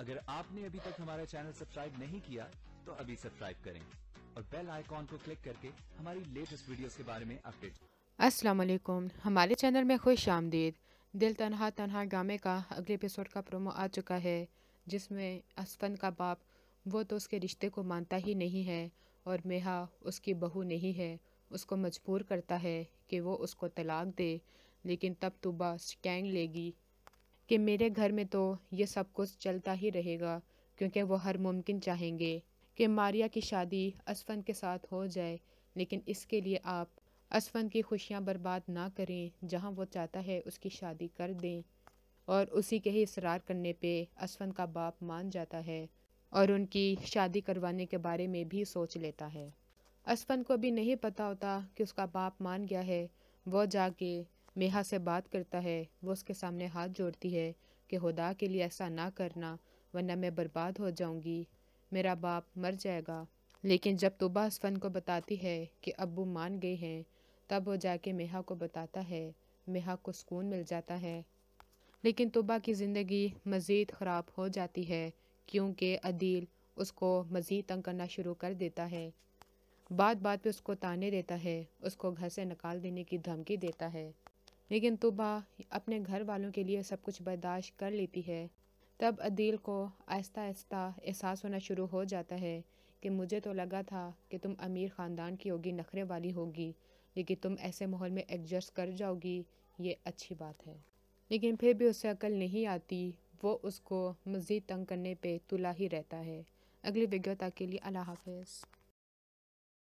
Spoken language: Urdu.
اگر آپ نے ابھی تک ہمارا چینل سبسکرائب نہیں کیا تو ابھی سبسکرائب کریں اور بیل آئیکن کو کلک کر کے ہماری لیٹسٹ ویڈیوز کے بارے میں اپڈیٹ۔ السلام علیکم، ہمارے چینل میں خوش آمدید۔ دل تنہا تنہا ڈرامے کا اگلے ایپیسوڈ کا پرومو آ چکا ہے، جس میں اسفند کا باپ وہ تو اس کے رشتے کو مانتا ہی نہیں ہے اور میہا اس کی بہو نہیں ہے، اس کو مجبور کرتا ہے کہ وہ اس کو طلاق دے، لیکن تب طوبیٰ سٹینڈ لے گی کہ میرے گھر میں تو یہ سب کچھ چلتا ہی رہے گا، کیونکہ وہ ہر ممکن چاہیں گے کہ ماریا کی شادی اسفند کے ساتھ ہو جائے، لیکن اس کے لیے آپ اسفند کی خوشیاں برباد نہ کریں۔ جہاں وہ چاہتا ہے اس کی شادی کر دیں، اور اسی کے ہی اصرار کرنے پہ اسفند کا باپ مان جاتا ہے اور ان کی شادی کروانے کے بارے میں بھی سوچ لیتا ہے۔ اسفند کو بھی نہیں پتا ہوتا کہ اس کا باپ مان گیا ہے۔ وہ جا کے میہا سے بات کرتا ہے، وہ اس کے سامنے ہاتھ جوڑتی ہے کہ خدا کے لیے ایسا نہ کرنا، ورنہ میں برباد ہو جاؤں گی، میرا باپ مر جائے گا۔ لیکن جب طوبیٰ اسفند کو بتاتی ہے کہ ابو مان گئے ہیں، تب وہ جا کے میہا کو بتاتا ہے۔ میہا کو سکون مل جاتا ہے، لیکن طوبیٰ کی زندگی مزید خراب ہو جاتی ہے، کیونکہ عدیل اس کو مزید تنگ کرنا شروع کر دیتا ہے، بات بات پہ اس کو تانے دیتا ہے، اس کو گھر سے نکال دینے کی دھمکی دیتا ہے، لیکن طوبیٰ اپنے گھر والوں کے لیے سب کچھ برداشت کر لیتی ہے۔ تب عدیل کو آہستہ آہستہ احساس ہونا شروع ہو جاتا ہے کہ مجھے تو لگا تھا کہ تم امیر خاندان کی ہوگی، نخرے والی ہوگی، لیکن تم ایسے ماحول میں ایڈجسٹ کر جاؤ گی، یہ اچھی بات ہے۔ لیکن پھر بھی اسے عقل نہیں آتی، وہ اس کو مزید تنگ کرنے پہ تلا ہی رہتا ہے۔ اگلی ویڈیو تک کے لیے اللہ حافظ۔